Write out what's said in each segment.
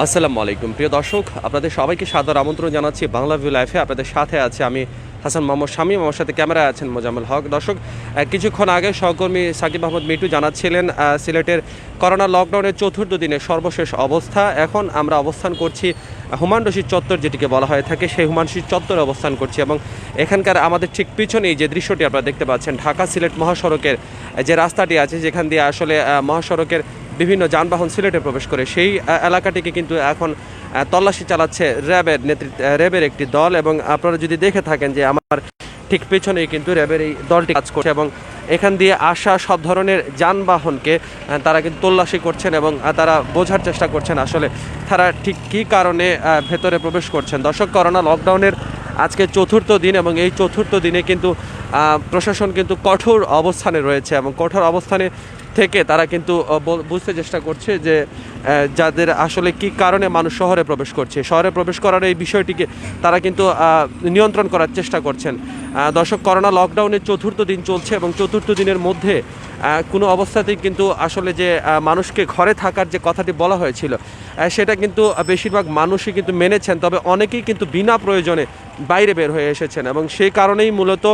আসসালামু আলাইকুম প্রিয় দর্শক, আপনাদের সবাইকে সাদর আমন্ত্রণ জানাচ্ছি বাংলা ভিউ লাইফে। আপনাদের সাথে আছে আমি হাসান মোহাম্মদ শামীম, আমার সাথে ক্যামেরায় আছেন মোজাম্মেল হক। দর্শক, কিছুক্ষণ আগে সহকর্মী সাকিব আহমদ মিটু জানাচ্ছিলেন সিলেটের করোনা লকডাউনের চতুর্থ দিনের সর্বশেষ অবস্থা। এখন আমরা অবস্থান করছি হুমায়ুন রশিদ চত্বর, যেটিকে বলা হয়ে থাকে, সেই হুমায়ুন রশিদ চত্বরে অবস্থান করছি এবং এখানকার আমাদের ঠিক পিছনেই যে দৃশ্যটি আপনারা দেখতে পাচ্ছেন, ঢাকা সিলেট মহাসড়কের যে রাস্তাটি আছে, যেখান দিয়ে আসলে মহাসড়কের বিভিন্ন যানবাহন সিলেটে প্রবেশ করে, সেই এলাকাটিকে কিন্তু এখন তল্লাশি চালাচ্ছে র্যাবের একটি দল। এবং আপনারা যদি দেখে থাকেন যে আমার ঠিক পেছনেই কিন্তু র্যাবের এই দলটি কাজ করছে এবং এখান দিয়ে আসা সব ধরনের যানবাহনকে তারা কিন্তু তল্লাশি করছেন এবং তারা বোঝার চেষ্টা করছেন আসলে তারা ঠিক কী কারণে ভেতরে প্রবেশ করছেন। দর্শক, করোনা লকডাউনের আজকে চতুর্থ দিন এবং এই চতুর্থ দিনে কিন্তু প্রশাসন কিন্তু কঠোর অবস্থানে রয়েছে এবং কঠোর অবস্থানে থেকে তারা কিন্তু বুঝতে চেষ্টা করছে যে যাদের আসলে কি কারণে মানুষ শহরে প্রবেশ করছে, শহরে প্রবেশ করার এই বিষয়টিকে তারা কিন্তু নিয়ন্ত্রণ করার চেষ্টা করছেন। দর্শক, করোনা লকডাউনের চতুর্থ দিন চলছে এবং চতুর্থ দিনের মধ্যে কোনো অবস্থাতেই কিন্তু আসলে যে মানুষকে ঘরে থাকার যে কথাটি বলা হয়েছিল সেটা কিন্তু বেশিরভাগ মানুষই কিন্তু মেনেছেন, তবে অনেকেই কিন্তু বিনা প্রয়োজনে বাইরে বের হয়ে এসেছেন এবং সেই কারণেই মূলত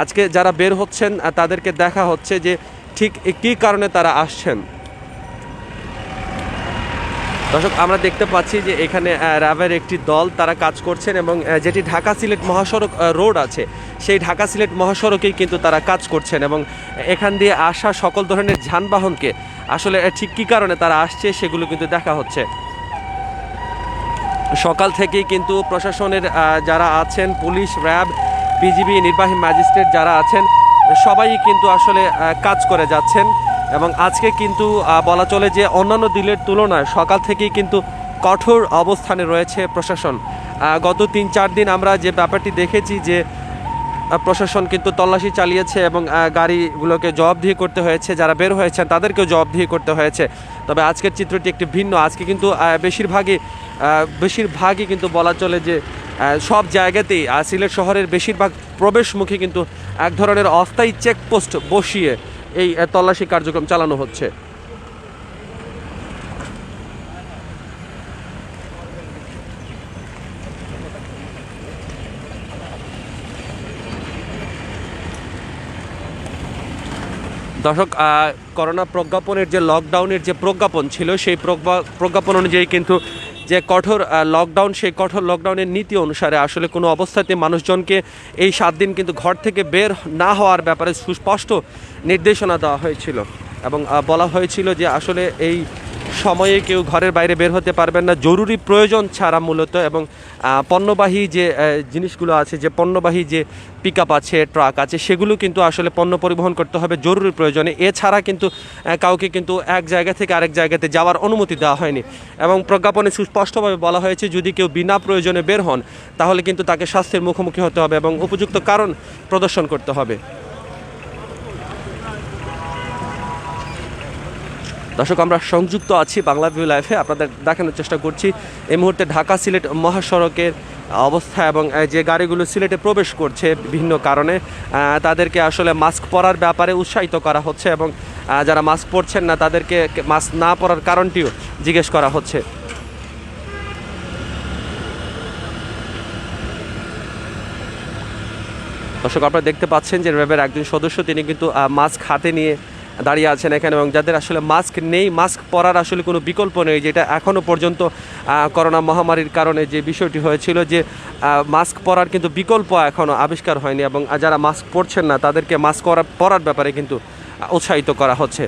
আজকে যারা বের হচ্ছেন তাদেরকে দেখা হচ্ছে যে ঠিক কী কারণে তারা আসছেন। দর্শক, আমরা দেখতে পাচ্ছি যে এখানে র্যাবের একটি দল তারা কাজ করছেন এবং যেটি ঢাকা সিলেট মহাসড়ক রোড আছে, সেই ঢাকা সিলেট মহাসড়কেই কিন্তু তারা কাজ করছেন এবং এখান দিয়ে আসা সকল ধরনের যানবাহনকে আসলে ঠিক কী কারণে তারা আসছে সেগুলো কিন্তু দেখা হচ্ছে। সকাল থেকেই কিন্তু প্রশাসনের যারা আছেন, পুলিশ, র্যাব, বিজিবি, নির্বাহী ম্যাজিস্ট্রেট যারা আছেন, সবাই কিন্তু আসলে কাজ করে যাচ্ছেন এবং আজকে কিন্তু বলা চলে যে অন্যান্য দিনের তুলনায় সকাল থেকেই কিন্তু কঠোর অবস্থানে রয়েছে প্রশাসন। গত ৩-৪ দিন আমরা যে ব্যাপারটি দেখেছি যে প্রশাসন কিন্তু তল্লাশি চালিয়েছে এবং গাড়িগুলোকে জবাবদিহি করতে হয়েছে, যারা বের হয়েছেন তাদেরকেও জবাবদিহি করতে হয়েছে। তবে আজকের চিত্রটি একটি ভিন্ন। আজকে কিন্তু বেশিরভাগই কিন্তু বলা চলে যে সব জায়গাতেই সিলেট শহরের বেশিরভাগ প্রবেশমুখী কিন্তু এক ধরনের অস্থায়ী চেকপোস্ট বসিয়ে এই তল্লাশি কার্যক্রম চালানো হচ্ছে। দর্শক, করোনা প্রজ্ঞাপনের যে লকডাউনের যে প্রজ্ঞাপন ছিল, সেই প্রজ্ঞাপন অনুযায়ী কিন্তু যে কঠোর লকডাউন, সেই কঠোর লকডাউনের নীতি অনুসারে আসলে কোনো অবস্থাতে মানুষজনকে এই 7 দিন কিন্তু ঘর থেকে বের না হওয়ার ব্যাপারে সুস্পষ্ট নির্দেশনা দেওয়া হয়েছিল এবং বলা হয়েছিল যে আসলে এই সময়ে কেউ ঘরের বাইরে বের হতে পারবেন না জরুরি প্রয়োজন ছাড়া মূলত। এবং পণ্যবাহী যে জিনিসগুলো আছে, যে পণ্যবাহী যে পিকআপ আছে, ট্রাক আছে, সেগুলো কিন্তু আসলে পণ্য পরিবহন করতে হবে জরুরি প্রয়োজনে। এছাড়া কিন্তু কাউকে কিন্তু এক জায়গা থেকে আরেক জায়গাতে যাওয়ার অনুমতি দেওয়া হয়নি এবং প্রজ্ঞাপনে সুস্পষ্টভাবে বলা হয়েছে যদি কেউ বিনা প্রয়োজনে বের হন তাহলে কিন্তু তাকে শাস্তির মুখোমুখি হতে হবে এবং উপযুক্ত কারণ প্রদর্শন করতে হবে। দর্শক, আমরা সংযুক্ত আছি বাংলা ভিউ লাইফে, আপনাদের দেখানোর চেষ্টা করছি এই মুহূর্তে ঢাকা সিলেট মহাসড়কের অবস্থা এবং যে গাড়িগুলো সিলেটে প্রবেশ করছে বিভিন্ন কারণে তাদেরকে আসলে মাস্ক পরার ব্যাপারে উৎসাহিত করা হচ্ছে এবং যারা মাস্ক পরছেন না তাদেরকে মাস্ক না পরার কারণটিও জিজ্ঞেস করা হচ্ছে। দর্শক, আপনারা দেখতে পাচ্ছেন যে র্যাবের একজন সদস্য তিনি কিন্তু মাস্ক হাতে নিয়ে দাঁড়িয়ে আছেন এখানে এবং যাদের আসলে মাস্ক নেই, মাস্ক পরার আসলে কোনো বিকল্প নেই, যেটা এখনও পর্যন্ত করোনা মহামারীর কারণে যে বিষয়টি হয়েছিল যে মাস্ক পরার কিন্তু বিকল্প এখনও আবিষ্কার হয়নি এবং যারা মাস্ক পরছেন না তাদেরকে মাস্ক পরার ব্যাপারে কিন্তু উৎসাহিত করা হচ্ছে।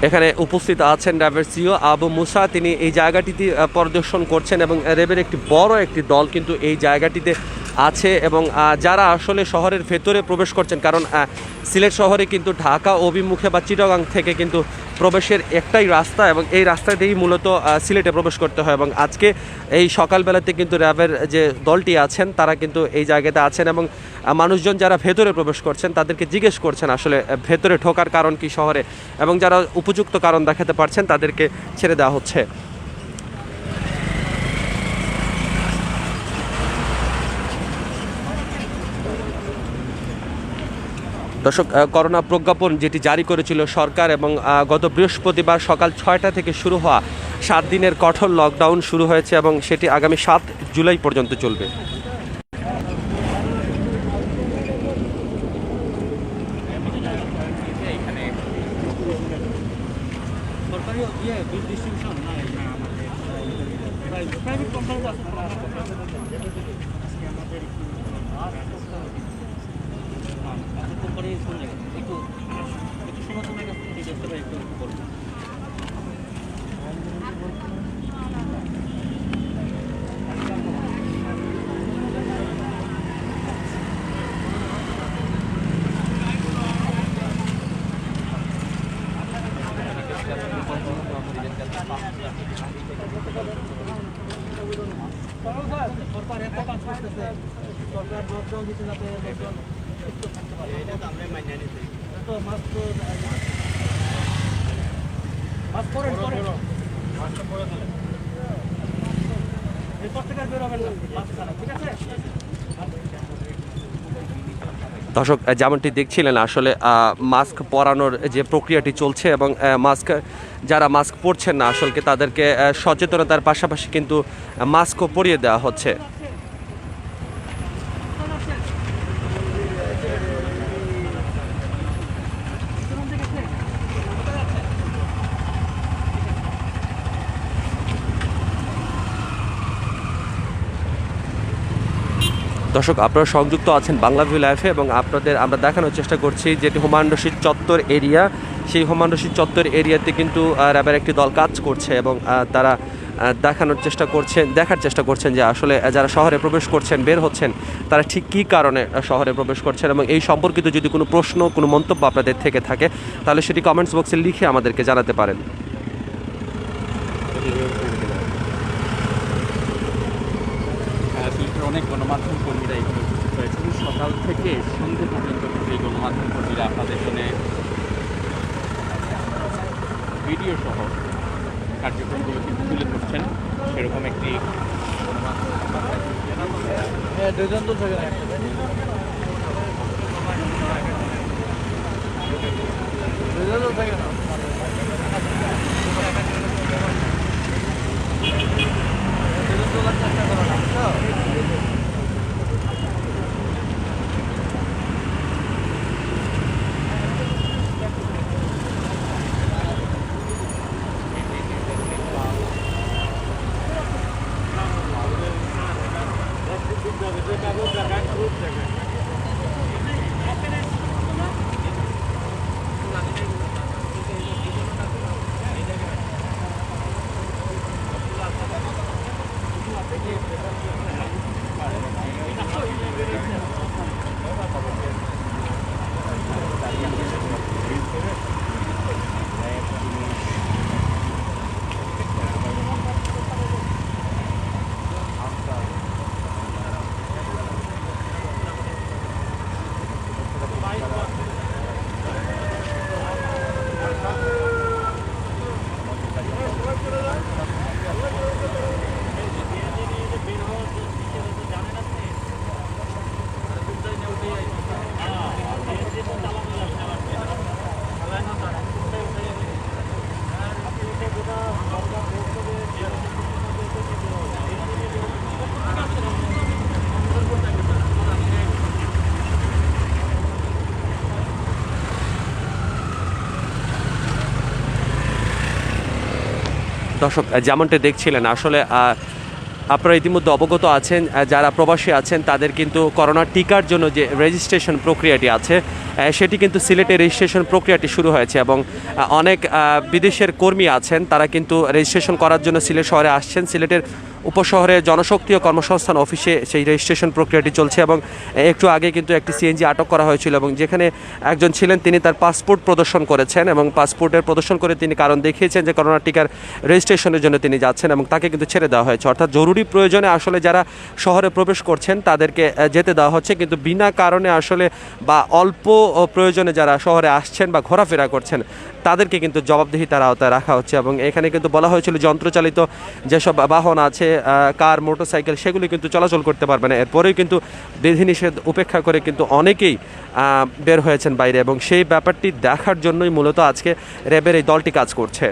এখানে উপস্থিত আছেন র্যাবের সিও আবু মুসা, তিনি এই জায়গাটিতে পরিদর্শন করছেন এবং র্যাবের একটি বড় একটি দল কিন্তু এই জায়গাটিতে আছে এবং যারা আসলে শহরের ভেতরে প্রবেশ করছেন, কারণ সিলেট শহরে কিন্তু ঢাকা অভিমুখে বা চিটাগাং থেকে কিন্তু প্রবেশের একটাই রাস্তা এবং এই রাস্তা দিয়েই মূলত সিলেটে প্রবেশ করতে হয় এবং আজকে এই সকালবেলাতে কিন্তু র্যাবের যে দলটি আছেন তারা কিন্তু এই জায়গাতে আছেন এবং মানুষজন যারা ভেতরে প্রবেশ করছেন তাদেরকে জিজ্ঞেস করছেন আসলে ভেতরে ঢোকার কারণ কি শহরে, এবং যারা উপযুক্ত কারণ দেখাতে পারছেন তাদেরকে ছেড়ে দেওয়া হচ্ছে। দর্শক, করোনা প্রজ্ঞাপন যেটি জারি করেছিল সরকার এবং গত বৃহস্পতিবার সকাল 6টা থেকে শুরু হওয়া 7 দিনের কঠোর লকডাউন শুরু হয়েছে এবং সেটি আগামী 7 জুলাই পর্যন্ত চলবে। দর্শক, যেমনটি দেখছিলেন আসলে মাস্ক পরানোর যে প্রক্রিয়াটি চলছে এবং যারা মাস্ক পরছেন না আসলে তাদেরকে সচেতনতার পাশাপাশি কিন্তু মাস্কও পরিয়ে দেওয়া হচ্ছে। দর্শক, আপনারা সংযুক্ত আছেন বাংলাভিউ লাইভে এবং আমরা দেখানোর চেষ্টা করছি যেটি হুমায়ুন রশিদ চত্বর এরিয়া। সেই হুমায়ুন রশিদ চত্বর এরিয়াতে কিন্তু র্যাবের একটি দল কাজ করছে এবং তারা দেখার চেষ্টা করছেন যে আসলে যারা শহরে প্রবেশ করছেন, বের হচ্ছেন, তারা ঠিক কী কারণে শহরে প্রবেশ করছেন এবং এই সম্পর্কিত যদি কোনো প্রশ্ন, কোনো মন্তব্য আপনাদের থেকে থাকে তাহলে সেটি কমেন্টস বক্সে লিখে আমাদেরকে জানাতে পারেন। অনেক গণমাধ্যম কর্মীরা এখানে উপস্থিত হয়েছেন সকাল থেকে সন্ধ্যে পর্যন্ত এই গণমাধ্যম কর্মীরা আপনাদের জন্য ভিডিও সহ কার্যক্রমগুলো কিন্তু তুলে ধরছেন। সেরকম একটি দর্শক, যেমনটা দেখছিলেন আসলে আপনারা ইতিমধ্যে অবগত আছেন যারা প্রবাসী আছেন তাদের কিন্তু করোনা টিকার জন্য যে রেজিস্ট্রেশন প্রক্রিয়াটি আছে সেটি কিন্তু সিলেটে রেজিস্ট্রেশন প্রক্রিয়াটি শুরু হয়েছে এবং অনেক বিদেশের কর্মী আছেন তারা কিন্তু রেজিস্ট্রেশন করার জন্য সিলেট শহরে আসছেন। সিলেটের উপশহরে জনশক্তি ও কর্মসংস্থান অফিসে সেই রেজিস্ট্রেশন প্রক্রিয়াটি চলছে এবং একটু আগে কিন্তু একটি সিএনজি আটক করা হয়েছিল এবং যেখানে একজন ছিলেন তিনি তার পাসপোর্ট প্রদর্শন করেছেন এবং পাসপোর্টের প্রদর্শন করে তিনি কারণ দেখিয়েছেন যে করোনা টিকার রেজিস্ট্রেশনের জন্য তিনি যাচ্ছেন এবং তাকে কিন্তু ছেড়ে দেওয়া হয়েছে। অর্থাৎ জরুরি প্রয়োজনে আসলে যারা শহরে প্রবেশ করছেন তাদেরকে যেতে দেওয়া হচ্ছে, কিন্তু বিনা কারণে আসলে বা অল্প প্রয়োজনে যারা শহরে আসছেন বা ঘোরাফেরা করছেন তাদেরকে কিন্তু জবাবদিহিতার আওতায় রাখা হচ্ছে। এবং এখানে কিন্তু বলা হয়েছিল যন্ত্রচালিত যেসব বাহন আছে, কার, মোটরসাইকেল, সেগুলি কিন্তু চলাচল করতে পারবে না। এরপরেও কিন্তু বিধিনিষেধ উপেক্ষা করে কিন্তু অনেকেই বের হয়েছেন বাইরে, এবং সেই ব্যাপারটি দেখার জন্যই মূলত আজকে র্যাবের এই দলটি কাজ করছে।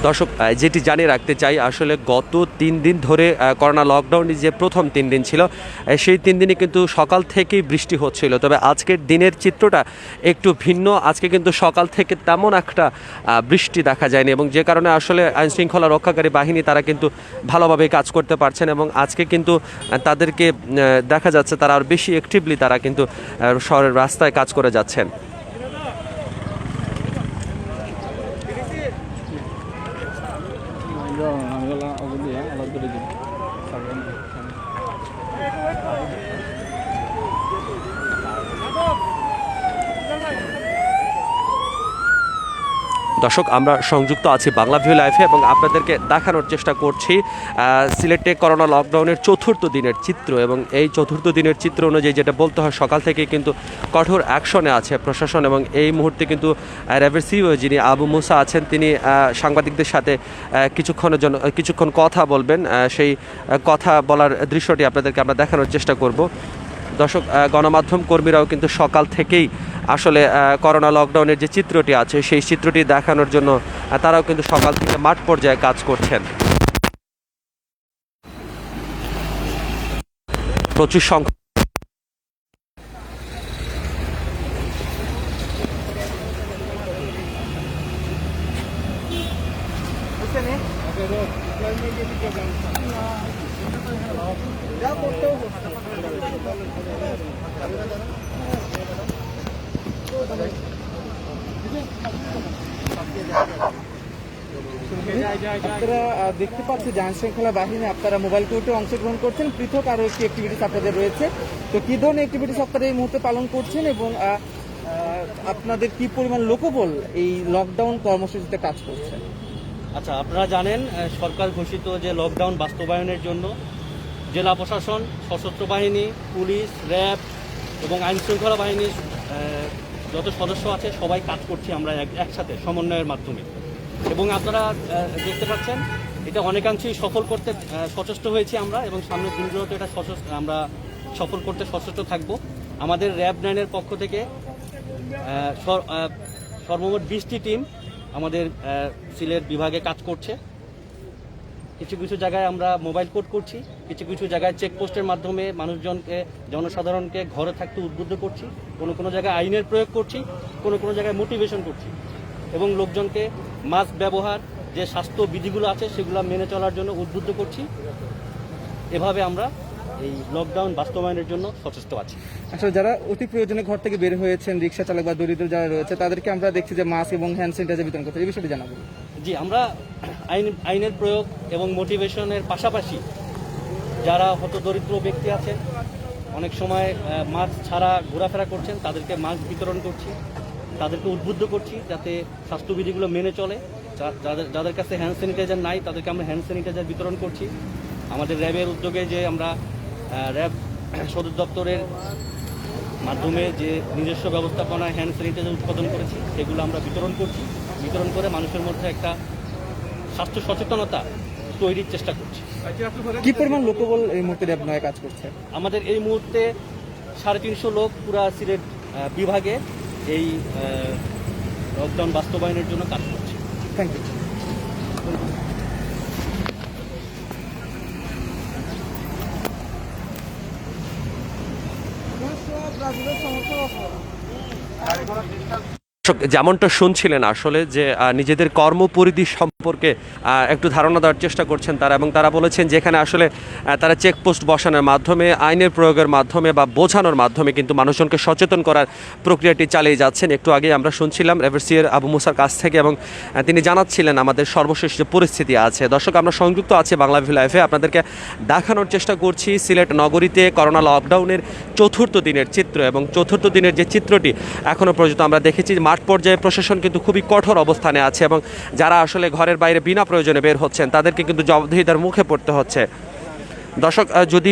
দর্শক, যেটি জানিয়ে রাখতে চাই, আসলে গত 3 দিন ধরে করোনা লকডাউনের যে প্রথম 3 দিন ছিল, সেই 3 দিনে কিন্তু সকাল থেকেই বৃষ্টি হচ্ছিল। তবে আজকের দিনের চিত্রটা একটু ভিন্ন। আজকে কিন্তু সকাল থেকে তেমন একটা বৃষ্টি দেখা যায়নি, এবং যে কারণে আসলে আইনশৃঙ্খলা রক্ষাকারী বাহিনী তারা কিন্তু ভালোভাবে কাজ করতে পারছেন। এবং আজকে কিন্তু তাদেরকে দেখা যাচ্ছে তারা আর বেশি অ্যাক্টিভলি তারা কিন্তু শহরের রাস্তায় কাজ করে যাচ্ছেন। দর্শক, আমরা সংযুক্ত আছি বাংলা ভিউ লাইফে এবং আপনাদেরকে দেখানোর চেষ্টা করছি সিলেটে করোনা লকডাউনের 4র্থ দিনের চিত্র। এবং এই 4র্থ দিনের চিত্র অনুযায়ী যেটা বলতে হয়, সকাল থেকে কিন্তু কঠোর অ্যাকশনে আছে প্রশাসন। এবং এই মুহূর্তে কিন্তু র্যাবের সিইও যিনি আবু মুসা আছেন, তিনি সাংবাদিকদের সাথে কিছুক্ষণ কথা বলবেন। সেই কথা বলার দৃশ্যটি আপনাদেরকে আমরা দেখানোর চেষ্টা করব। দর্শক, গণমাধ্যম কর্মীরাও কিন্তু সকাল থেকেই আসলে করোনা লকডাউনের যে চিত্রটি আছে সেই চিত্রটি দেখানোর জন্য তারাও কিন্তু সকাল থেকে মাঠ পর্যায়ে কাজ করছেন। প্রচুর সংখ্যক আপনারা দেখতে পাচ্ছি যে আইনশৃঙ্খলা বাহিনী আপনারা মোবাইল কোর্টে অংশগ্রহণ করছেন, পৃথক আরও একটি অ্যাক্টিভিটিস আপনাদের রয়েছে। তো কী ধরনের অ্যাক্টিভিটিস আপনারা এই মুহূর্তে পালন করছেন, এবং আপনাদের কি পরিমাণ লোকবল এই লকডাউন কর্মসূচিতে কাজ করছে? আচ্ছা, আপনারা জানেন সরকার ঘোষিত যে লকডাউন বাস্তবায়নের জন্য জেলা প্রশাসন, সশস্ত্র বাহিনী, পুলিশ, র্যাব এবং আইনশৃঙ্খলা বাহিনীর যত সদস্য আছে সবাই কাজ করছি আমরা একসাথে সমন্বয়ের মাধ্যমে। এবং আপনারা দেখতে পাচ্ছেন এটা অনেকাংশেই সফল করতে সচেষ্ট হয়েছি আমরা, এবং সামনের দিনগুলোতে এটা আমরা সফল করতে সচেষ্ট থাকব। আমাদের র্যাব 9-এর পক্ষ থেকে সর্বমোট 20টি টিম আমাদের সিলেট বিভাগে কাজ করছে। কিছু কিছু জায়গায় আমরা মোবাইল কোর্ট করছি, কিছু কিছু জায়গায় চেকপোস্টের মাধ্যমে মানুষজনকে, জনসাধারণকে ঘরে থাকতে উদ্বুদ্ধ করছি, কোনো জায়গায় আইনের প্রয়োগ করছি, কোনো জায়গায় মোটিভেশন করছি, এবং লোকজনকে মাস্ক ব্যবহার, যে স্বাস্থ্য বিধিগুলো আছে সেগুলো মেনে চলার জন্য উদ্বুদ্ধ করছি। এভাবে আমরা এই লকডাউন বাস্তবায়নের জন্য সচেষ্ট আছি। আসলে যারা অতি প্রয়োজনে ঘর থেকে বের হয়েছেন, রিক্সা চালক বা দরিদ্র যারা রয়েছে, তাদেরকে আমরা দেখছি যে মাস্ক এবং হ্যান্ড স্যানিটাইজার বিতরণ করতে, এই বিষয়টি জানাবো। জি, আমরা আইনের প্রয়োগ এবং মোটিভেশনের পাশাপাশি যারা হতদরিদ্র ব্যক্তি আছেন, অনেক সময় মাস্ক ছাড়া ঘোরাফেরা করছেন, তাদেরকে মাস্ক বিতরণ করছি, তাদেরকে উদ্বুদ্ধ করছি যাতে স্বাস্থ্যবিধিগুলো মেনে চলে। যাদের কাছে হ্যান্ড স্যানিটাইজার নাই তাদেরকে আমরা হ্যান্ড স্যানিটাইজার বিতরণ করছি। আমাদের র্যাবের উদ্যোগে যে আমরা র্যাব সদর দপ্তরের মাধ্যমে যে নিজস্ব ব্যবস্থাপনায় হ্যান্ড স্যানিটাইজার উৎপাদন করেছি সেগুলো আমরা বিতরণ করে মানুষের মধ্যে একটা স্বাস্থ্য সচেতনতা তৈরির চেষ্টা করছি। কি পরিমাণ লোকবল এই মুহূর্তে র্যাব 9 কাজ করছে? আমাদের এই মুহূর্তে 350 লোক পুরা সিলেট বিভাগে এই লকডাউন বাস্তবায়নের জন্য কাজ করছি। Thank you. যেমনটা শুনছিলেন আসলে যে নিজেদের কর্মপরিধি সম্পর্কে একটু ধারণা দেওয়ার চেষ্টা করছেন তারা, এবং তারা বলেছেন যেখানে আসলে তারা চেকপোস্ট বসানোর মাধ্যমে, আইনের প্রয়োগের মাধ্যমে বা বোঝানোর মাধ্যমে কিন্তু মানুষজনকে সচেতন করার প্রক্রিয়াটি চালিয়ে যাচ্ছেন। একটু আগে আমরা শুনছিলাম এভারসিয়ার আবু মুসার কাছ থেকে, এবং তিনি জানাচ্ছিলেন আমাদের সর্বশেষ যে পরিস্থিতি আছে। দর্শক, আমরা সংযুক্ত আছি বাংলা ভিউ লাইভে, আপনাদেরকে দেখানোর চেষ্টা করছি সিলেট নগরীতে করোনা লকডাউনের চতুর্থ দিনের চিত্র, এবং চতুর্থ দিনের যে চিত্রটি এখনও পর্যন্ত আমরা দেখেছি মাঠ পর্যায়ে প্রশাসন কিন্তু খুবই কঠোর অবস্থানে আছে, এবং যারা আসলে ঘরের বাইরে বিনা প্রয়োজনে বের হচ্ছেন তাদেরকে কিন্তু জবাবদিহিতার মুখে পড়তে হচ্ছে। দর্শক, যদি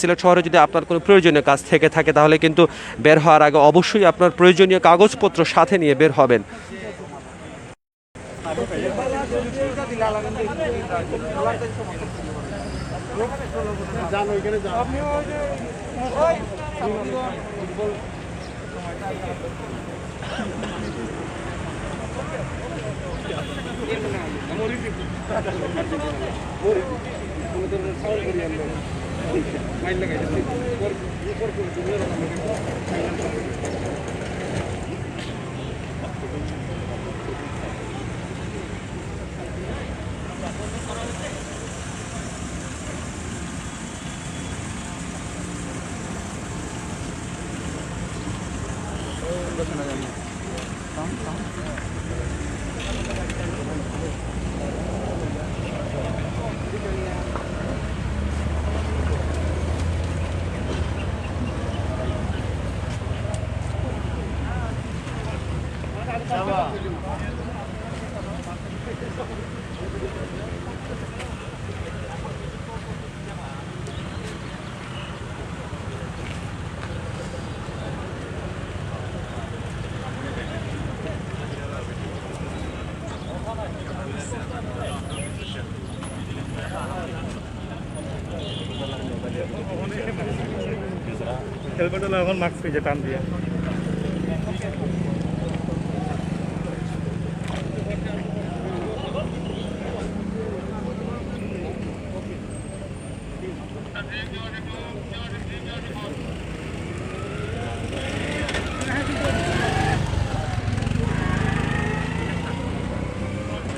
সিলেট শহরে যদি আপনার কোনো প্রয়োজনীয় কাজ থেকে থাকে তাহলে কিন্তু বের হওয়ার আগে অবশ্যই আপনার প্রয়োজনীয় কাগজপত্র সাথে নিয়ে বের হবেন। হেলমেট হলো এখন মাস্ক পেয়েছে টান দিয়ে।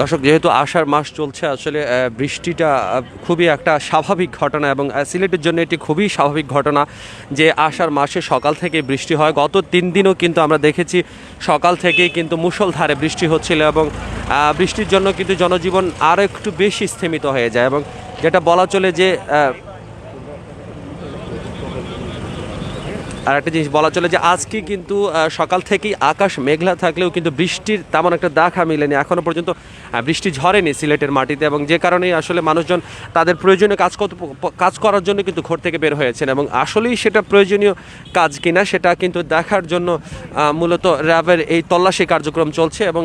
দর্শক, যেহেতু আষাঢ় মাস চলছে, আসলে বৃষ্টিটা খুবই একটা স্বাভাবিক ঘটনা, এবং সিলেটের জন্য এটি খুবই স্বাভাবিক ঘটনা যে আষাঢ় মাসে সকাল থেকে বৃষ্টি হয়। গত 3 দিনও কিন্তু আমরা দেখেছি সকাল থেকেই কিন্তু মুষলধারে বৃষ্টি হচ্ছিল, এবং বৃষ্টির জন্য কিন্তু জনজীবন আরও একটু বেশি স্থিমিত হয়ে যায়, এবং যেটা বলা চলে যে আর একটা জিনিস বলা চলে যে আজকে কিন্তু সকাল থেকেই আকাশ মেঘলা থাকলেও কিন্তু বৃষ্টির তেমন একটা দেখা মিলেনি, এখনও পর্যন্ত বৃষ্টি ঝরেনি সিলেটের মাটিতে, এবং যে কারণেই আসলে মানুষজন তাদের প্রয়োজনীয় কাজ করার জন্য কিন্তু ঘর থেকে বের হয়েছেন, এবং আসলেই সেটা প্রয়োজনীয় কাজ কিনা সেটা কিন্তু দেখার জন্য মূলত র্যাবের এই তল্লাশি কার্যক্রম চলছে। এবং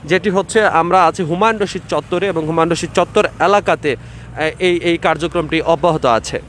যেটি হচ্ছে, আমরা আছি হুমায়ুন রশিদ চত্বরে, এবং হুমায়ুন রশিদ চত্বর এলাকাতে এই কার্যক্রমটি অব্যাহত আছে।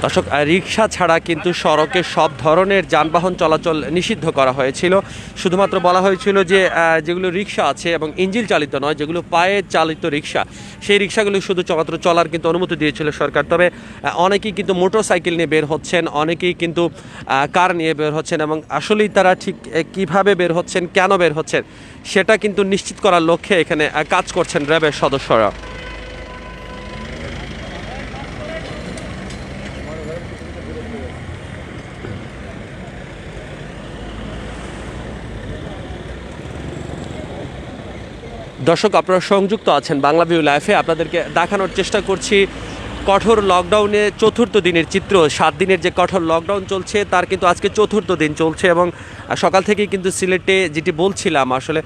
দর্শক, রিক্সা ছাড়া কিন্তু সড়কে সব ধরনের যানবাহন চলাচল নিষিদ্ধ করা হয়েছিল। শুধুমাত্র বলা হয়েছিল যে যেগুলো রিক্সা আছে এবং ইঞ্জিন চালিত নয়, যেগুলো পায়ে চালিত রিক্সা, সেই রিক্সাগুলো শুধুমাত্র চলার কিন্তু অনুমতি দিয়েছিল সরকার। তবে অনেকেই কিন্তু মোটর সাইকেল নিয়ে বের হচ্ছেন, অনেকেই কিন্তু কার নিয়ে বের হচ্ছেন, এবং আসলেই তারা ঠিক কিভাবে বের হচ্ছেন, কেন বের হচ্ছেন সেটা কিন্তু নিশ্চিত করার লক্ষ্যে এখানে কাজ করছেন র্যাবের সদস্যরা। দর্শক, আপনারা সংযুক্ত আছেন বাংলা ভিউ লাইফে। আপনাদেরকে দেখানোর চেষ্টা করছি কঠোর লকডাউনে চতুর্থ দিনের চিত্র। 7 দিনের যে কঠোর লকডাউন চলছে তার কিন্তু আজকে চতুর্থ দিন চলছে এবং সকাল থেকেই কিন্তু সিলেটে যেটি বলছিলাম আসলে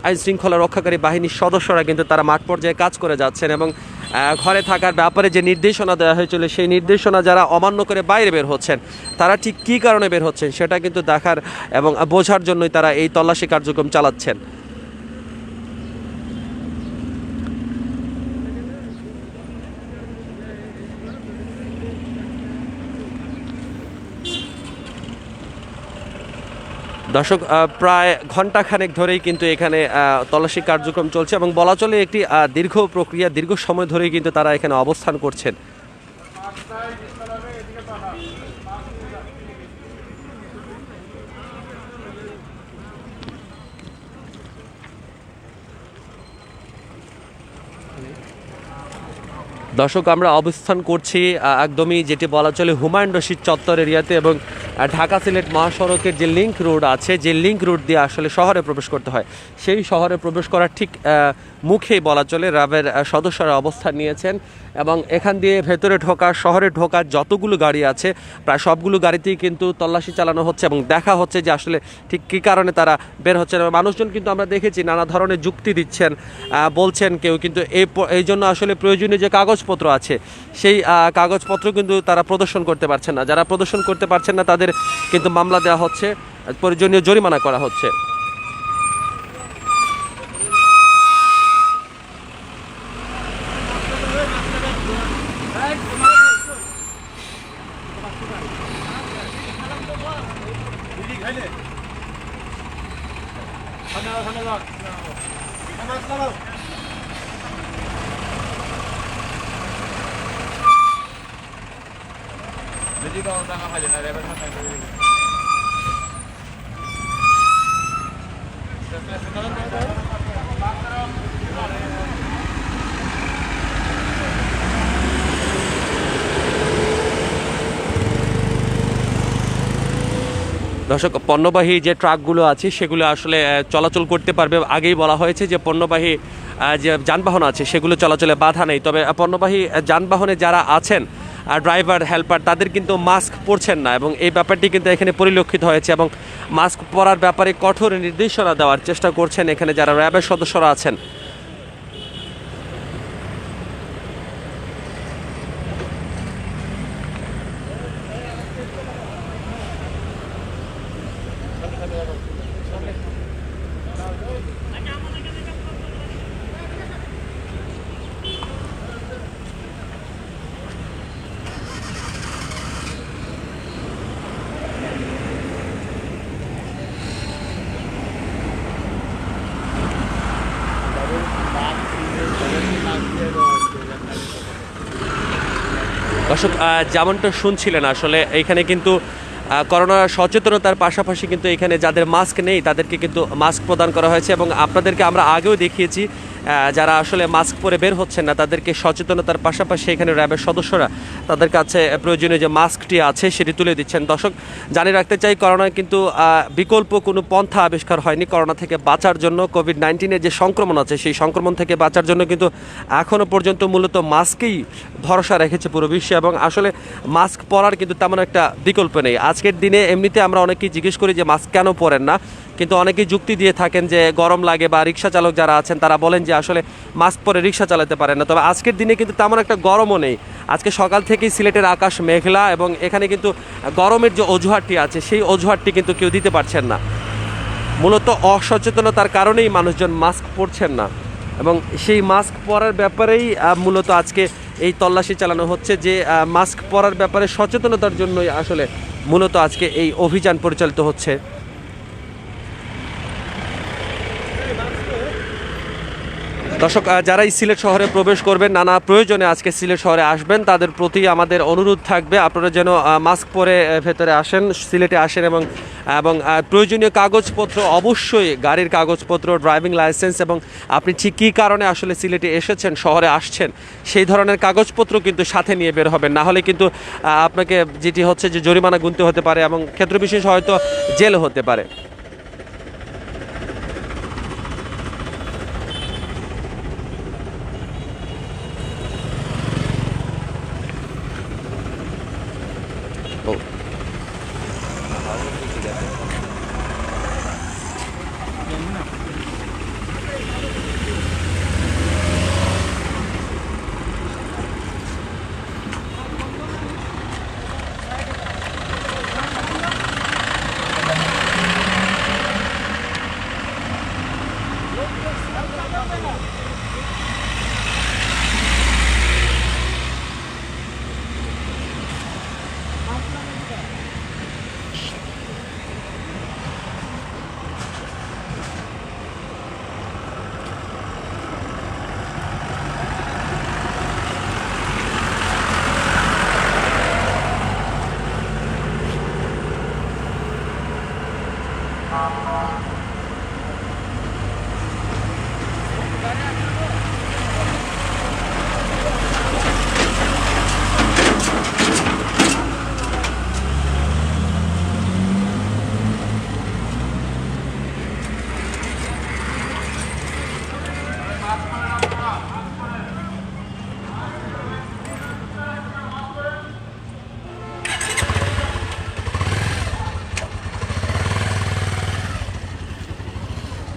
আইন শৃঙ্খলা রক্ষাকারী বাহিনীর সদস্যরা কিন্তু তারা মাঠ পর্যায়ে কাজ করে যাচ্ছেন এবং ঘরে থাকার ব্যাপারে যে নির্দেশনা দেওয়া হয়েছিল সেই নির্দেশনা যারা অমান্য করে বাইরে বের হচ্ছেন তারা ঠিক কী কারণে বের হচ্ছেন সেটা কিন্তু দেখার এবং বোঝার জন্যই তারা এই তল্লাশি কার্যক্রম চালাচ্ছেন। দর্শক, প্রায় ঘণ্টাখানেক ধরেই কিন্তু এখানে তল্লাশি কার্যক্রম চলছে এবং বলা চলে একটি দীর্ঘ প্রক্রিয়া, দীর্ঘ সময় ধরেই কিন্তু তারা এখানে অবস্থান করছেন। দর্শক, আমরা অবস্থান করছি একদমই যেটি বলা চলে হুমায়ুন রশিদ চত্বর এরিয়াতে এবং ঢাকা সিলেট মহাসড়কের যে লিংক রোড আছে, যে লিংক রোড দিয়ে আসলে শহরে প্রবেশ করতে হয়, সেই শহরে প্রবেশ করার ঠিক মুখেই বলা চলে র্যাবের সদস্যরা অবস্থান নিয়েছেন এবং এখান দিয়ে ভেতরে ঢোকা, শহরে ঢোকার যতগুলো গাড়ি আছে প্রায় সবগুলো গাড়িতেই কিন্তু তল্লাশি চালানো হচ্ছে এবং দেখা হচ্ছে যে আসলে ঠিক কী কারণে তারা বের হচ্ছেন। মানুষজন কিন্তু আমরা দেখেছি নানা ধরনের যুক্তি দিচ্ছেন, বলছেন কেউ কিন্তু এই জন্য আসলে প্রয়োজনীয় যে কাগজপত্র আছে সেই কাগজপত্র কিন্তু তারা প্রদর্শন করতে পারছেন না। যারা প্রদর্শন করতে পারছেন না তাদের কিন্তু মামলা দেওয়া হচ্ছে, প্রয়োজনীয় জরিমানা করা হচ্ছে। দর্শক, পণ্যবাহী যে ট্রাকগুলো আছে সেগুলো আসলে চলাচল করতে পারবে। আগেই বলা হয়েছে যে পণ্যবাহী যে যানবাহন আছে সেগুলো চলাচলে বাধা নেই, তবে পণ্যবাহী যানবাহনে যারা আছেন ড্রাইভার, হেল্পার, তাদের কিন্তু মাস্ক পরছেন না এবং এই ব্যাপারটি কিন্তু এখানে পরিলক্ষিত হয়েছে এবং মাস্ক পরার ব্যাপারে কঠোর নির্দেশনা দেওয়ার চেষ্টা করছেন এখানে যারা র্যাবের সদস্যরা আছেন। দর্শক, যেমনটা শুনছিলেন আসলে এখানে কিন্তু করোনা সচেতনতার পাশাপাশি কিন্তু এখানে যাদের মাস্ক নেই তাদেরকে কিন্তু মাস্ক প্রদান করা হয়েছে এবং আপনাদেরকে আমরা আগেও দেখিয়েছি যারা আসলে মাস্ক পরে বের হচ্ছেন না তাদেরকে সচেতনতার পাশাপাশি এখানে র্যাবের সদস্যরা তাদের কাছে প্রয়োজনীয় যে মাস্কটি আছে সেটি তুলে দিচ্ছেন। দর্শক, জানিয়ে রাখতে চাই করোনায় কিন্তু বিকল্প কোনো পন্থা আবিষ্কার হয়নি। করোনা থেকে বাঁচার জন্য, কোভিড-19-এর যে সংক্রমণ আছে সেই সংক্রমণ থেকে বাঁচার জন্য কিন্তু এখনও পর্যন্ত মূলত মাস্কেই ভরসা রেখেছে পুরো বিশ্ব এবং আসলে মাস্ক পরার কিন্তু তেমন একটা বিকল্প নেই। আজকের দিনে এমনিতে আমরা অনেকেই জিজ্ঞেস করি যে মাস্ক কেন পরেন না, কিন্তু অনেকেই যুক্তি দিয়ে থাকেন যে গরম লাগে বা রিক্সা চালক যারা আছেন তারা বলেন যে আসলে মাস্ক পরে রিক্সা চালাতে পারেন না। তবে আজকের দিনে কিন্তু তেমন একটা গরমও নেই। আজকে সকাল থেকেই সিলেটের আকাশ মেঘলা এবং এখানে কিন্তু গরমের যে অজুহাতটি আছে সেই অজুহাতটি কিন্তু কেউ দিতে পারছেন না। মূলত অসচেতনতার কারণেই মানুষজন মাস্ক পরছেন না এবং সেই মাস্ক পরার ব্যাপারেই মূলত আজকে এই তল্লাশি চালানো হচ্ছে, যে মাস্ক পরার ব্যাপারে সচেতনতার জন্যই আসলে মূলত আজকে এই অভিযান পরিচালিত হচ্ছে। দর্শক, যারাই সিলেট শহরে প্রবেশ করবেন, নানা প্রয়োজনে আজকে সিলেট শহরে আসবেন, তাদের প্রতি আমাদের অনুরোধ থাকবে আপনারা যেন মাস্ক পরে ভেতরে আসেন, সিলেটে আসেন এবং প্রয়োজনীয় কাগজপত্র, অবশ্যই গাড়ির কাগজপত্র, ড্রাইভিং লাইসেন্স এবং আপনি ঠিক কী কারণে আসলে সিলেটে এসেছেন, শহরে আসছেন, সেই ধরনের কাগজপত্র কিন্তু সাথে নিয়ে বের হবেন। না হলে কিন্তু আপনাকে যেটি হচ্ছে যে জরিমানা গুনতে হতে পারে এবং ক্ষেত্রবিশেষ হয়তো জেল হতে পারে।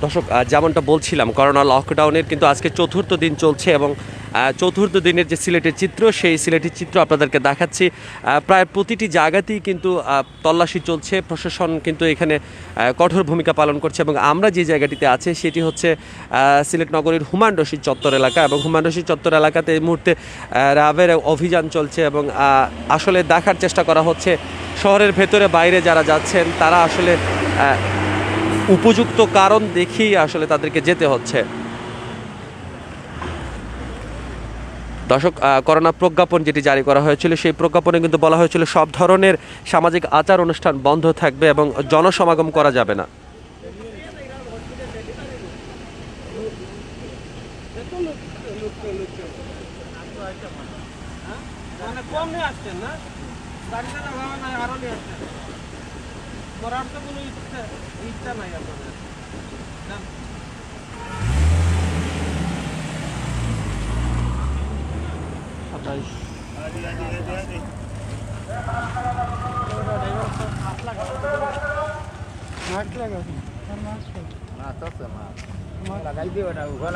দর্শক যেমনটা বলছিলাম, করোনা লকডাউনের কিন্তু আজকে চতুর্থ দিন চলছে এবং চতুর্থ দিনের যে সিলেটের চিত্র, সেই সিলেটের চিত্র আপনাদেরকে দেখাচ্ছি। প্রায় প্রতিটি জায়গাতেই কিন্তু তল্লাশি চলছে, প্রশাসন কিন্তু এখানে কঠোর ভূমিকা পালন করছে এবং আমরা যে জায়গাটিতে আছি সেটি হচ্ছে সিলেট নগরীর হুমায়ুন রশিদ চত্বর এলাকা এবং হুমায়ুন রশিদ চত্বর এলাকাতে এই মুহূর্তে র্যাবের অভিযান চলছে এবং আসলে দেখার চেষ্টা করা হচ্ছে শহরের ভেতরে বাইরে যারা যাচ্ছেন তারা আসলে উপযুক্ত কারণ দেখিয়ে আসলে তাদেরকে যেতে হচ্ছে। দর্শক, করোনা প্রজ্ঞাপন যেটি জারি করা হয়েছিল সেই প্রজ্ঞাপনে কিন্তু বলা হয়েছিল সব ধরনের সামাজিক আচার অনুষ্ঠান বন্ধ থাকবে এবং জনসমাগম করা যাবে না।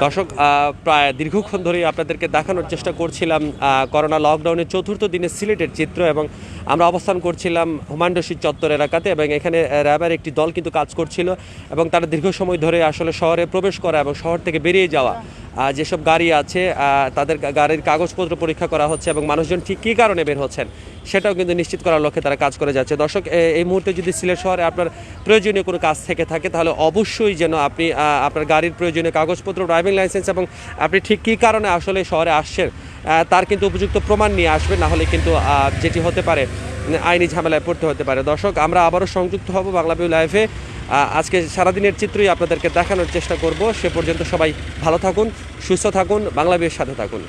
দর্শক, প্রায় দীর্ঘক্ষণ ধরেই আপনাদেরকে দেখানোর চেষ্টা করছিলাম করোনা লকডাউনের চতুর্থ দিনে সিলেটের চিত্র এবং আমরা অবস্থান করছিলাম হুমায়ুন রশিদ চত্বর এলাকাতে এবং এখানে র্যাবের একটি দল কিন্তু কাজ করছিল এবং তারা দীর্ঘ সময় ধরে আসলে শহরে প্রবেশ করা এবং শহর থেকে বেরিয়ে যাওয়া যেসব গাড়ি আছে তাদের গাড়ির কাগজপত্র পরীক্ষা করা হচ্ছে এবং মানুষজন ঠিক কী কারণে বের হচ্ছেন সেটাও কিন্তু নিশ্চিত করার লক্ষ্যে তারা কাজ করে যাচ্ছে। দর্শক, এই মুহূর্তে যদি সিলেট শহরে আপনার প্রয়োজনীয় কোনো কাজ থেকে থাকে তাহলে অবশ্যই যেন আপনি আপনার গাড়ির প্রয়োজনীয় কাগজপত্র, ড্রাইভিং লাইসেন্স এবং আপনি ঠিক কী কারণে আসলে শহরে আসছেন তার কিন্তু উপযুক্ত প্রমাণ নিয়ে আসবেন, না হলে কিন্তু যেটি হতে পারে আইনি ঝামেলায় পড়তে হতে পারে। দর্শক, আমরা আবারও সংযুক্ত হব বাংলাভিউ লাইভে। আজকে সারাদিনের চিত্রই আপনাদেরকে দেখানোর চেষ্টা করব। সে পর্যন্ত সবাই ভালো থাকুন, সুস্থ থাকুন, বাংলাভিউর সাথে থাকুন।